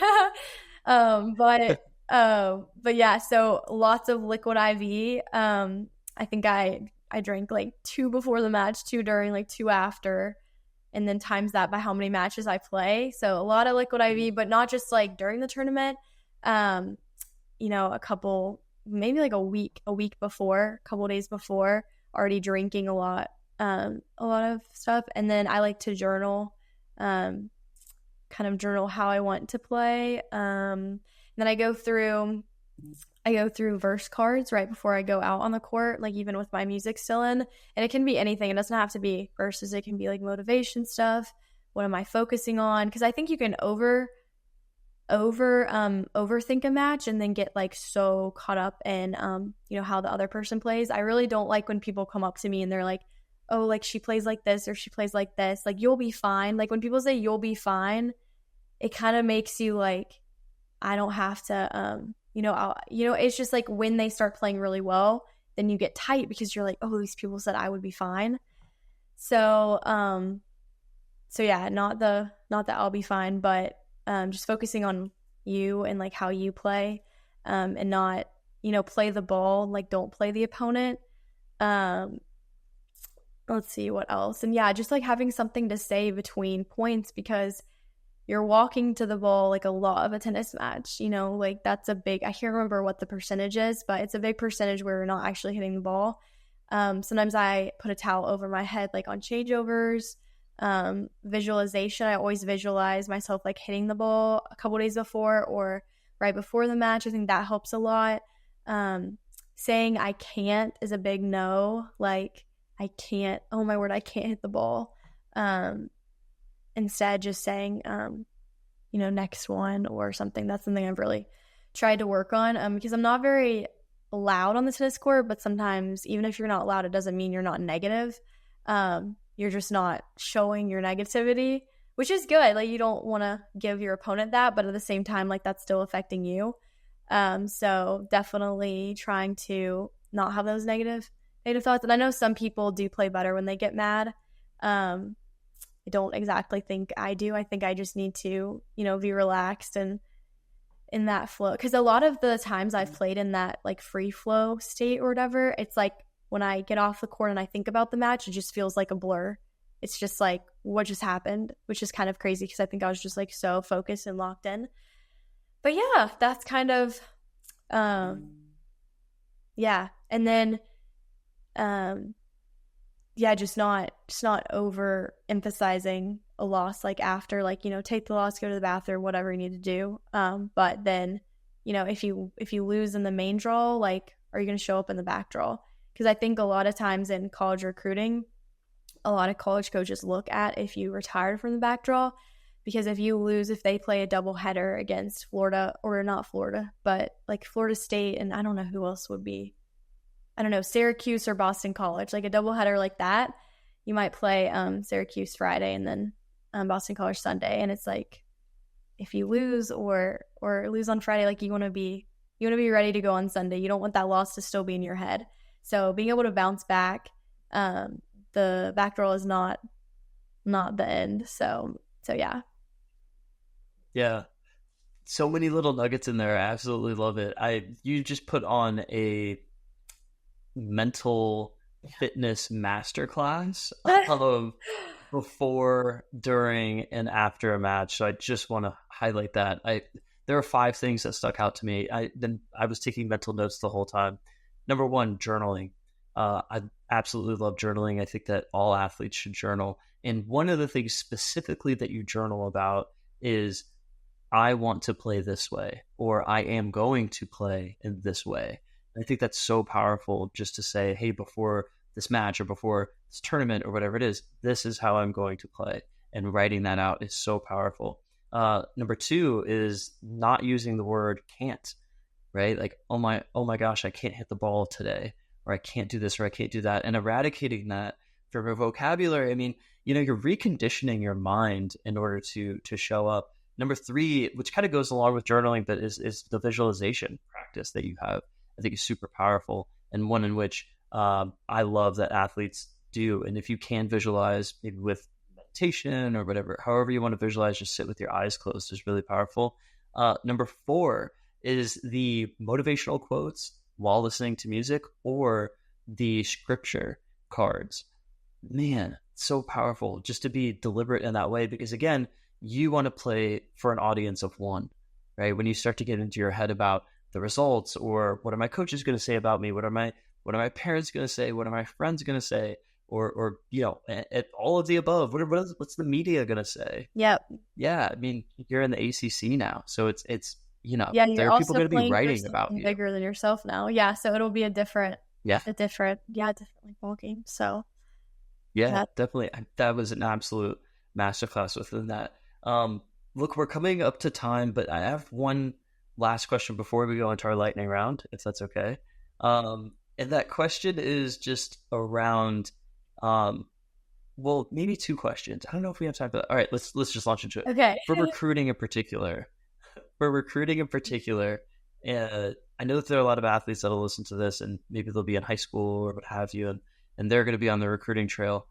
But yeah, so lots of liquid IV. I think I drank like 2 before the match, 2 during, like 2 after, and then times that by how many matches I play. So a lot of liquid IV, but not just like during the tournament. A couple, maybe like a week before, a couple days before, already drinking a lot of stuff. And then I like to journal, kind of journal how I want to play. Then I go through verse cards right before I go out on the court, like even with my music still in. And it can be anything. It doesn't have to be verses. It can be like motivation stuff. What am I focusing on? Because I think you can overthink a match and then get like so caught up in how the other person plays. I really don't like when people come up to me and they're like, oh, like she plays like this or she plays like this, like you'll be fine. Like when people say you'll be fine, it kind of makes you like, I don't have to it's just like when they start playing really well, then you get tight because you're like, oh, these people said I would be fine. So yeah, not the I'll be fine, but just focusing on you and like how you play, and not, play the ball, like don't play the opponent. Let's see what else. And yeah, just like having something to say between points, because you're walking to the ball like a lot of a tennis match, like that's a big, I can't remember what the percentage is, but it's a big percentage where we're not actually hitting the ball. Sometimes I put a towel over my head, like on changeovers. Visualization, I always visualize myself like hitting the ball a couple days before or right before the match. I think that helps a lot. Saying I can't is a big no. Like I can't, oh my word, I can't hit the ball. Instead just saying next one or something. That's something I've really tried to work on, because I'm not very loud on the tennis court, but sometimes even if you're not loud, it doesn't mean you're not negative. You're just not showing your negativity, which is good. Like you don't want to give your opponent that, but at the same time, like that's still affecting you. So definitely trying to not have those negative thoughts. And I know some people do play better when they get mad. I don't exactly think I do. I think I just need to, be relaxed and in that flow. Because a lot of the times I've played in that like free flow state or whatever, it's like when I get off the court and I think about the match, it just feels like a blur. It's just like what just happened, which is kind of crazy because I think I was just like so focused and locked in. But yeah, that's kind of, yeah. And then, just not over emphasizing a loss, like after, like, take the loss, go to the bathroom, whatever you need to do. But then, if you lose in the main draw, like, are you going to show up in the back draw? Because I think a lot of times in college recruiting, a lot of college coaches look at if you retired from the back draw, because if you lose, if they play a doubleheader against Florida, or not Florida, but like Florida State, and I don't know who else would be, I don't know, Syracuse or Boston College, like a doubleheader like that, you might play Syracuse Friday and then Boston College Sunday, and it's like if you lose or lose on Friday, like you want to be ready to go on Sunday. You don't want that loss to still be in your head. So being able to bounce back, the back draw is not the end. So yeah. Yeah. So many little nuggets in there. I absolutely love it. You just put on a mental fitness masterclass of before, during, and after a match. So I just want to highlight that. There are 5 things that stuck out to me. I was taking mental notes the whole time. Number 1, journaling. I absolutely love journaling. I think that all athletes should journal. And one of the things specifically that you journal about is, I want to play this way, or I am going to play in this way. I think that's so powerful, just to say, hey, before this match or before this tournament or whatever it is, this is how I'm going to play. And writing that out is so powerful. Number 2 is not using the word can't, right? Like, oh my gosh, I can't hit the ball today, or I can't do this, or I can't do that. And eradicating that from your vocabulary. I mean, you're reconditioning your mind in order to show up. Number 3, which kind of goes along with journaling, but is the visualization practice that you have. I think is super powerful, and one in which I love that athletes do. And if you can visualize, maybe with meditation or whatever, however you want to visualize, just sit with your eyes closed, is really powerful. Number 4 is the motivational quotes while listening to music, or the scripture cards. Man, so powerful just to be deliberate in that way, because again, you want to play for an audience of one, right? When you start to get into your head about the results, or what are my coaches going to say about me? What are my What are my parents going to say? What are my friends going to say? Or all of the above. What's the media going to say? Yep. Yeah, I mean, you're in the ACC now, so it's Yeah, there you're are people also going to be playing for writing about something you. bigger than yourself now. Yeah, so it'll be a different Yeah, like ball game. So yeah, definitely. That was an absolute masterclass within that. Look, we're coming up to time, but I have one last question before we go into our lightning round, if that's okay. And that question is just around, well, maybe two questions. I don't know if we have time for that. All right, let's just launch into it. Okay. For recruiting in particular, I know that there are a lot of athletes that'll listen to this, and maybe they'll be in high school or what have you, and they're going to be on the recruiting trail.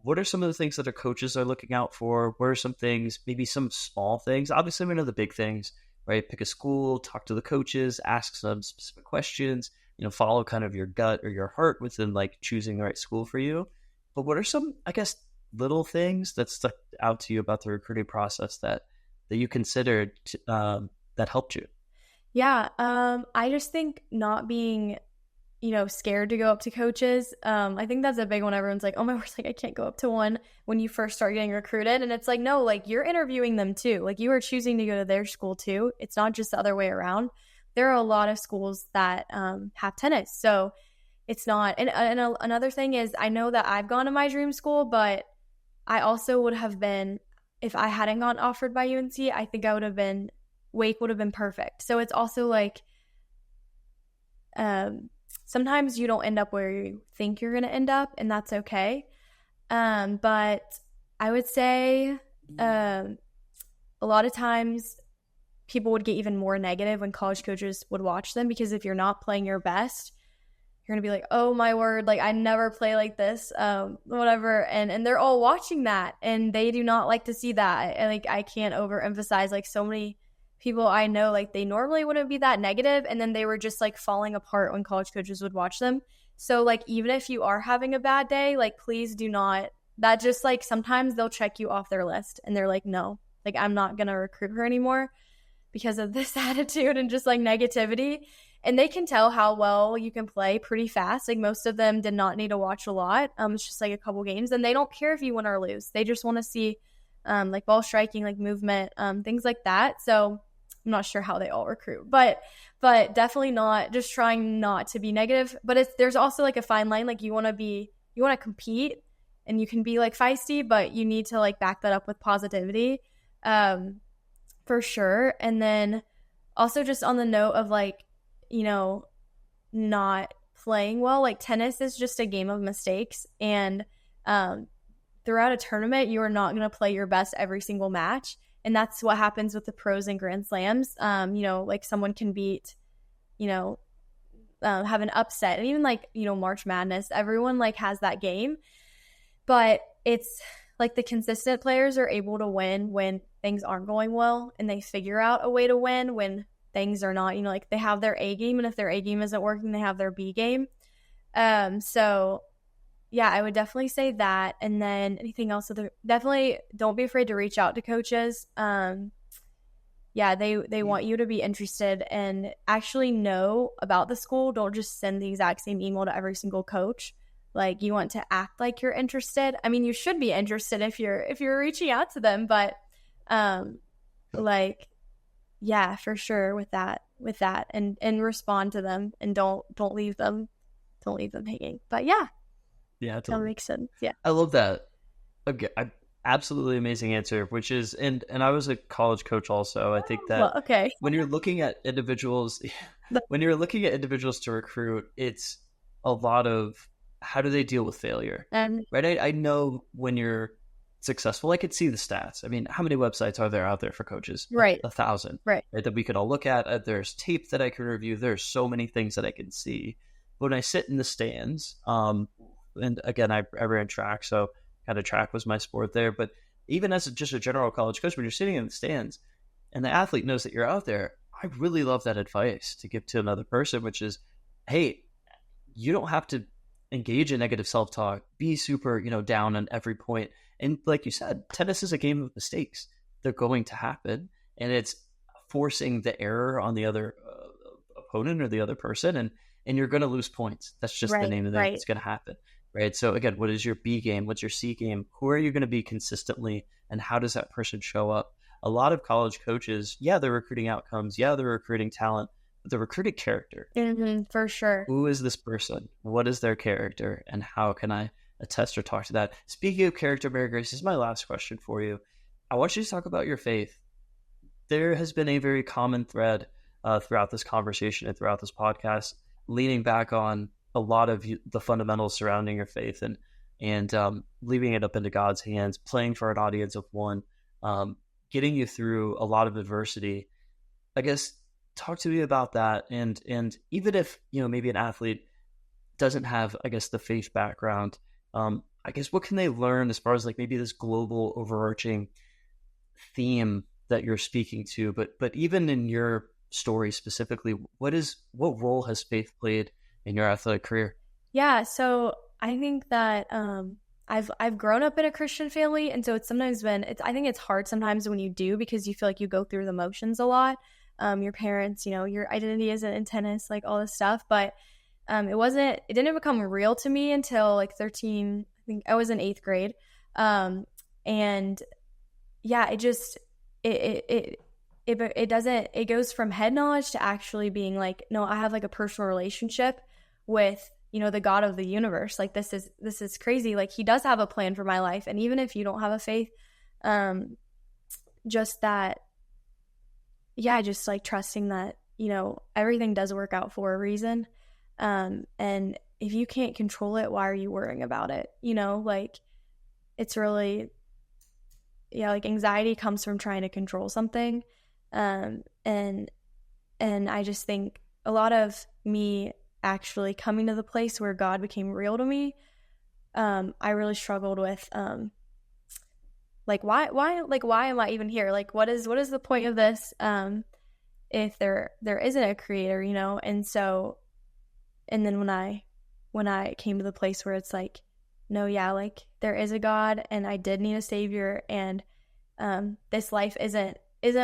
What are some of the things that our coaches are looking out for? What are some things, maybe some small things? Obviously, we know the big things, right? Pick a school, talk to the coaches, ask some specific questions, follow kind of your gut or your heart within like choosing the right school for you. But what are some, I guess, little things that stuck out to you about the recruiting process that you considered that helped you? Yeah, I just think not being, scared to go up to coaches. I think that's a big one. Everyone's like, oh my word, like I can't go up to one when you first start getting recruited. And it's like, no, like you're interviewing them too. Like you are choosing to go to their school too. It's not just the other way around. There are a lot of schools that have tennis. So it's not. And another thing is I know that I've gone to my dream school, but I also would have been, if I hadn't gotten offered by UNC, I think Wake would have been perfect. So it's also like, sometimes you don't end up where you think you're going to end up, and that's okay. But I would say a lot of times people would get even more negative when college coaches would watch them, because if you're not playing your best, you're going to be like, oh my word, like I never play like this, whatever. And they're all watching that, and they do not like to see that. And like I can't overemphasize, like so many people I know, like they normally wouldn't be that negative, and then they were just like falling apart when college coaches would watch them. So like even if you are having a bad day, like please do not, that just like sometimes they'll check you off their list and they're like, no, like I'm not gonna recruit her anymore because of this attitude and just like negativity. And they can tell how well you can play pretty fast. Like most of them did not need to watch a lot. It's just like a couple games, and they don't care if you win or lose. They just want to see like ball striking, like movement, things like that. So I'm not sure how they all recruit, but definitely not just trying not to be negative. But there's also like a fine line. Like you want to compete, and you can be like feisty, but you need to like back that up with positivity, for sure. And then also just on the note of like, not playing well, like tennis is just a game of mistakes, and throughout a tournament, you are not going to play your best every single match. And that's what happens with the pros and Grand Slams. Like someone can beat, have an upset. And even like, March Madness, everyone like has that game. But it's like the consistent players are able to win when things aren't going well, and they figure out a way to win when things are not, like they have their A game, and if their A game isn't working, they have their B game. So yeah, I would definitely say that. And then anything else, definitely don't be afraid to reach out to coaches. Yeah, they want you to be interested and actually know about the school. Don't just send the exact same email to every single coach. Like you want to act like you're interested. I mean, you should be interested if you're reaching out to them, but like yeah, for sure with that and respond to them, and don't leave them hanging. But yeah. Yeah, totally. That makes sense. Yeah. I love that. Okay, absolutely amazing answer, which is, and I was a college coach also. I think that when you're looking at individuals, to recruit, it's a lot of how do they deal with failure, right? I know when you're successful, I could see the stats. I mean, how many websites are there out there for coaches? Right. 1,000. Right. That we could all look at. There's tape that I can review. There's so many things that I can see. But when I sit in the stands, and again, I ran track, so kind of track was my sport there. But even as just a general college coach, when you're sitting in the stands and the athlete knows that you're out there, I really love that advice to give to another person, which is, hey, you don't have to engage in negative self-talk, be super, down on every point. And like you said, tennis is a game of mistakes. They're going to happen, and it's forcing the error on the other opponent or the other person. and you're going to lose points. That's just the Right, name of the game. right. It's going to happen, right? So again, what is your B game? What's your C game? Who are you going to be consistently, and how does that person show up? A lot of college coaches, yeah, they're recruiting outcomes, yeah, they're recruiting talent, but they're recruiting character. For sure. Who is this person? What is their character? And how can I attest or talk to that? Speaking of character, Mary Grace, this is my last question for you. I want you to talk about your faith. There has been a very common thread throughout this conversation and throughout this podcast, leaning back on a lot of the fundamentals surrounding your faith and leaving it up into God's hands, playing for an audience of one, getting you through a lot of adversity. I guess talk to me about that. And even if, maybe an athlete doesn't have, I guess, the faith background, I guess what can they learn as far as like maybe this global overarching theme that you're speaking to, but even in your story specifically, what role has faith played in your athletic career? Yeah, so I think that I've grown up in a Christian family, and so it's sometimes I think it's hard sometimes when you do, because you feel like you go through the motions a lot. Your parents, your identity isn't in tennis, like all this stuff, but it didn't become real to me until like 13. I think I was in 8th grade, and yeah, it goes from head knowledge to actually being like, no, I have like a personal relationship with, the God of the universe. Like this is crazy. Like he does have a plan for my life. And even if you don't have a faith, just that, yeah, just like trusting that, everything does work out for a reason. And if you can't control it, why are you worrying about it? Like it's really, yeah, like anxiety comes from trying to control something. And I just think a lot of me actually coming to the place where God became real to me, I really struggled with, like, why am I even here? Like, what is the point of this? If there isn't a creator, And so, and then when I came to the place where it's like, no, yeah, like there is a God and I did need a savior, and this life isn't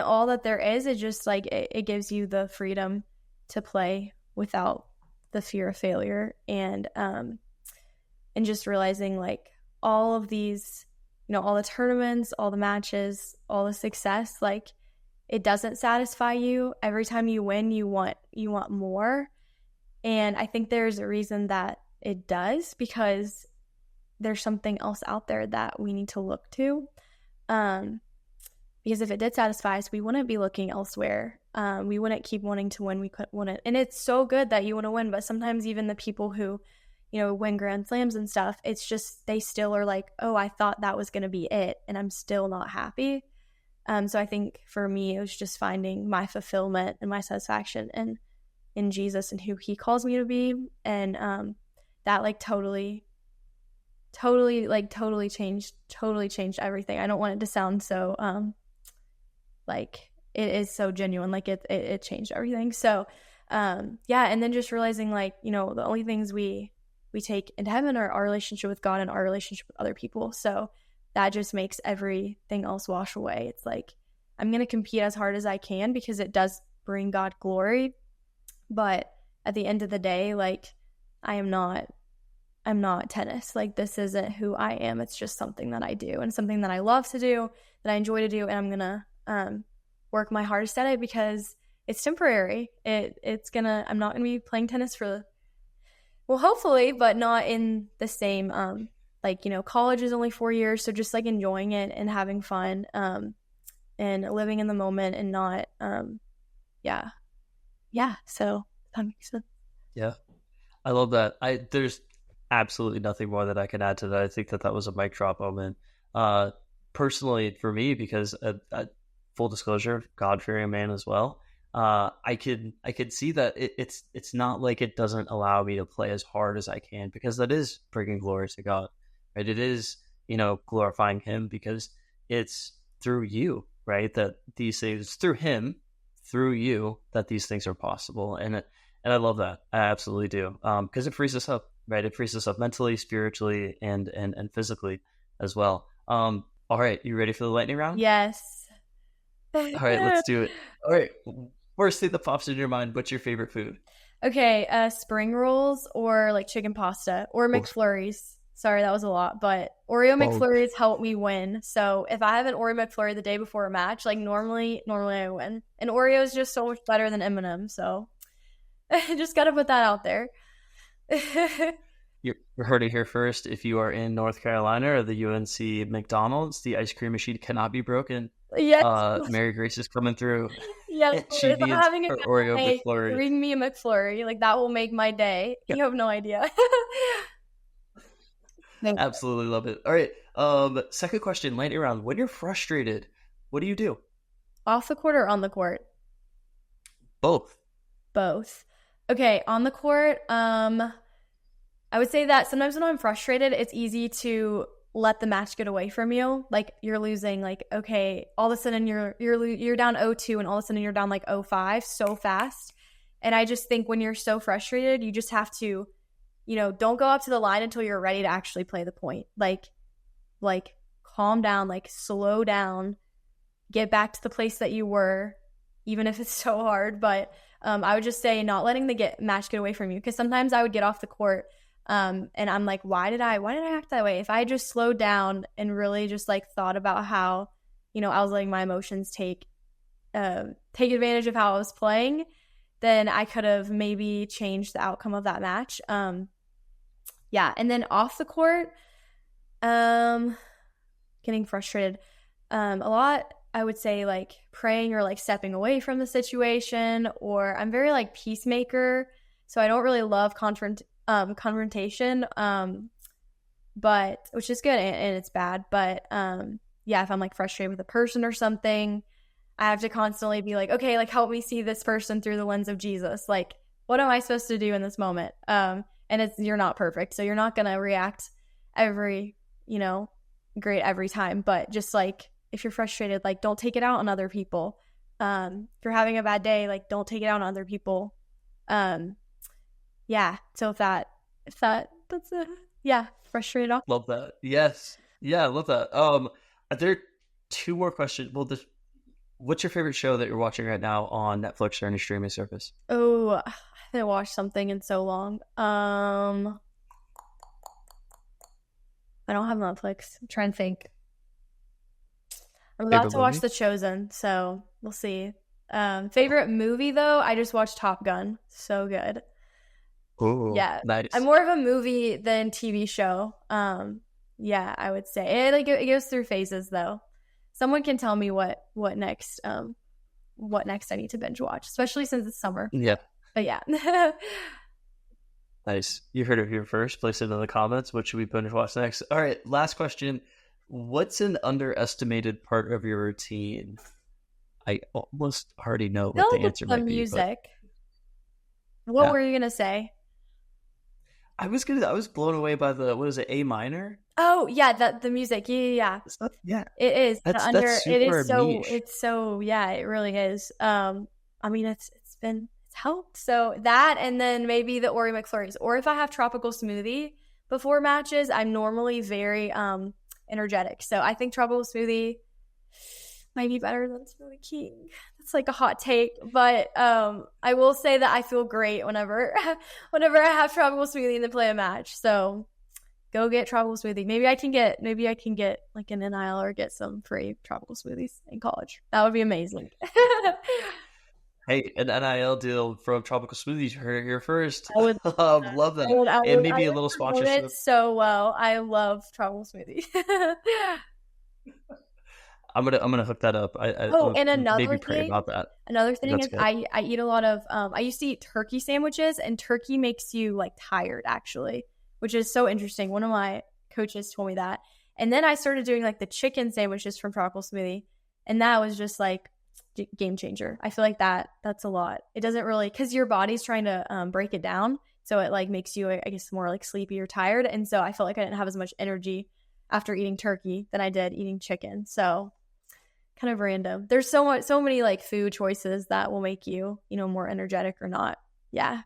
all that there is. It's just like it gives you the freedom to play without the fear of failure, and just realizing like all of these, all the tournaments, all the matches, all the success, like it doesn't satisfy you. Every time you win, you want more. And I think there's a reason that it does, because there's something else out there that we need to look to. Because if it did satisfy us, we wouldn't be looking elsewhere. We wouldn't keep wanting to win. We couldn't win it. And it's so good that you want to win, but sometimes even the people who, win Grand Slams and stuff, it's just, they still are like, oh, I thought that was going to be it, and I'm still not happy. So I think for me, it was just finding my fulfillment and my satisfaction in Jesus and who he calls me to be. And that like totally changed everything. I don't want it to sound so like it is so genuine, like it changed everything. So yeah, and then just realizing like, the only things we take into heaven are our relationship with God and our relationship with other people. So that just makes everything else wash away. It's like I'm going to compete as hard as I can because it does bring God glory, but at the end of the day, like I'm not tennis. Like this isn't who I am. It's just something that I do and something that I love to do, that I enjoy to do, and I'm going to work my hardest at it because it's temporary. I'm not going to be playing tennis for, well, hopefully, but not in the same, college is only 4 years. So just like enjoying it and having fun, and living in the moment and not, yeah. So that makes sense. Yeah. I love that. There's absolutely nothing more that I can add to that. I think that was a mic drop moment. Personally for me, because full disclosure, God-fearing man as well. I could see that it's not like it doesn't allow me to play as hard as I can, because that is bringing glory to God, right? It is, glorifying him, because it's through you, right? That these things, through him, through you, that these things are possible. And I love that. I absolutely do. Because it frees us up, right? It frees us up mentally, spiritually, and physically as well. All right. You ready for the lightning round? Yes. All right, let's do it. All right. First thing that pops in your mind, what's your favorite food? Okay, spring rolls or like chicken pasta or McFlurries. Sorry, that was a lot, but Oreo McFlurries help me win. So if I have an Oreo McFlurry the day before a match, like normally I win. And Oreo is just so much better than M&M. So just got to put that out there. You heard it here first. If you are in North Carolina or the UNC McDonald's, the ice cream machine cannot be broken. Yes. Mary Grace is coming through. Yes. She needs having a her Oreo day, McFlurry. bring me a McFlurry. Like that will make my day. Yeah. You have no idea. Absolutely love it. All right. Second question, lightning round. When you're frustrated, what do you do? Off the court or on the court? Both. Okay, on the court, I would say that sometimes when I'm frustrated, it's easy to let the match get away from you. Like you're losing, like, okay, all of a sudden you're down 0-2 and all of a sudden you're down like 0-5 so fast. And I just think when you're so frustrated, you just have to, don't go up to the line until you're ready to actually play the point. Like calm down, like slow down, get back to the place that you were, even if it's so hard. But I would just say not letting the match get away from you. Because sometimes I would get off the court and I'm like, why did I act that way? If I just slowed down and really just like thought about how, I was letting my emotions take advantage of how I was playing, then I could have maybe changed the outcome of that match. Yeah. And then off the court, getting frustrated a lot. I would say like praying or like stepping away from the situation, or I'm very like peacemaker. So I don't really love confrontation, but which is good and it's bad. But yeah, if I'm like frustrated with a person or something, I have to constantly be like, okay, like help me see this person through the lens of Jesus. Like, what am I supposed to do in this moment? And you're not perfect. So you're not going to react great every time, but just like, if you're frustrated, like don't take it out on other people. If you're having a bad day, like don't take it out on other people. Yeah. So frustrated off. Love that. Yes. Yeah, I love that. Are there two more questions? Well, what's your favorite show that you're watching right now on Netflix or any streaming service? Oh, I haven't watched something in so long. I don't have Netflix. I'm trying to think. I'm about to watch The Chosen, so we'll see. Favorite movie, though, I just watched Top Gun. So good. Oh, yeah. Nice. I'm more of a movie than TV show. Yeah, I would say. It goes through phases, though. Someone can tell me what next I need to binge watch, especially since it's summer. Yeah. But yeah. Nice. You heard it here first. Place it in the comments. What should we binge watch next? All right, last question. What's an underestimated part of your routine? I almost already know what the answer might be. Music. What were you gonna say? I was blown away by what is it, A minor? Oh yeah, the music. Yeah. Yeah. It is. That's super niche. It's so yeah, it really is. I mean it's helped. So that, and then maybe the Oreo McFlurries. Or if I have tropical smoothie before matches, I'm normally very energetic. So I think tropical smoothie might be better than Smoothie King. That's like a hot take, but I will say that I feel great whenever I have tropical smoothie and then play a match. So go get tropical smoothie. Maybe I can get like an NIL or get some free tropical smoothies in college. That would be amazing. Hey, an NIL deal from Tropical Smoothies. You heard it here first. I would love that. And maybe a little sponsorship. So well, I love tropical smoothie. I'm gonna hook that up. And another maybe pray about that. Another thing is I eat a lot of I used to eat turkey sandwiches, and turkey makes you like tired actually, which is so interesting. One of my coaches told me that. And then I started doing like the chicken sandwiches from Tropical Smoothie, and that was just like game changer. I feel like that's a lot. It doesn't really, because your body's trying to break it down, so it like makes you, I guess, more like sleepy or tired. And so I felt like I didn't have as much energy after eating turkey than I did eating chicken. So kind of random. There's so many like food choices that will make you, more energetic or not. Yeah.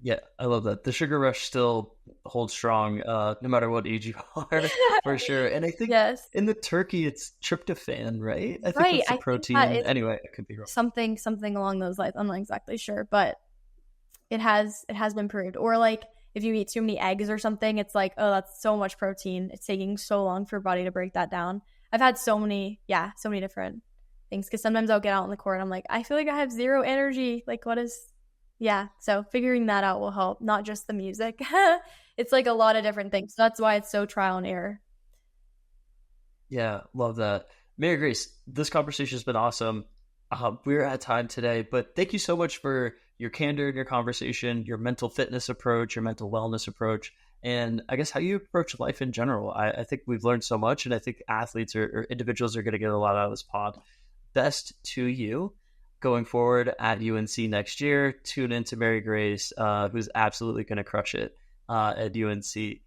Yeah, I love that. The sugar rush still holds strong, no matter what age you are, for sure. And I think in the turkey, it's tryptophan, right? I think it's the protein. Anyway, it could be wrong. Something along those lines. I'm not exactly sure, but it has been proved. Or like if you eat too many eggs or something, it's like, oh, that's so much protein. It's taking so long for your body to break that down. I've had so many different things, because sometimes I'll get out on the court and I'm like, I feel like I have zero energy. Like, what is, yeah. So figuring that out will help, not just the music. It's like a lot of different things. So that's why it's so trial and error. Yeah, love that. Mary Grace, this conversation has been awesome. We're at time today, but thank you so much for your candor in your conversation, your mental fitness approach, your mental wellness approach, and I guess how you approach life in general. I think we've learned so much, and I think athletes or individuals are going to get a lot out of this pod. Best to you going forward at UNC next year. Tune into Mary Grace, who's absolutely going to crush it at UNC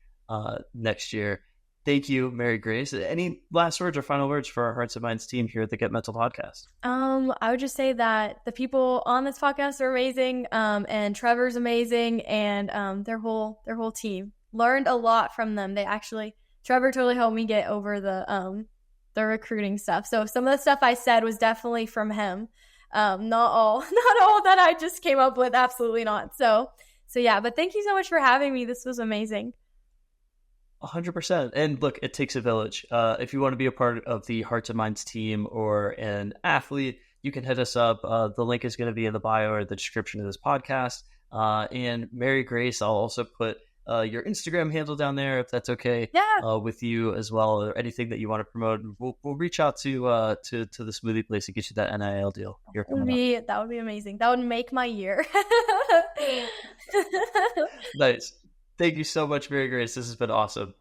next year. Thank you, Mary Grace. Any last words or final words for our Hearts and Minds team here at the Get Mental podcast? I would just say that the people on this podcast are amazing, and Trevor's amazing, and their whole team. Learned a lot from them. Trevor totally helped me get over the recruiting stuff. So some of the stuff I said was definitely from him. Not all that I just came up with. Absolutely not. So yeah. But thank you so much for having me. This was amazing. 100%. And look, it takes a village. If you want to be a part of the Hearts and Minds team or an athlete, you can hit us up. The link is going to be in the bio or the description of this podcast. And Mary Grace, I'll also put your Instagram handle down there if that's okay. Yeah. With you as well, or anything that you want to promote. We'll reach out to the smoothie place to get you that NIL deal. That would be amazing. That would make my year. Nice. Thank you so much, Mary Grace. This has been awesome.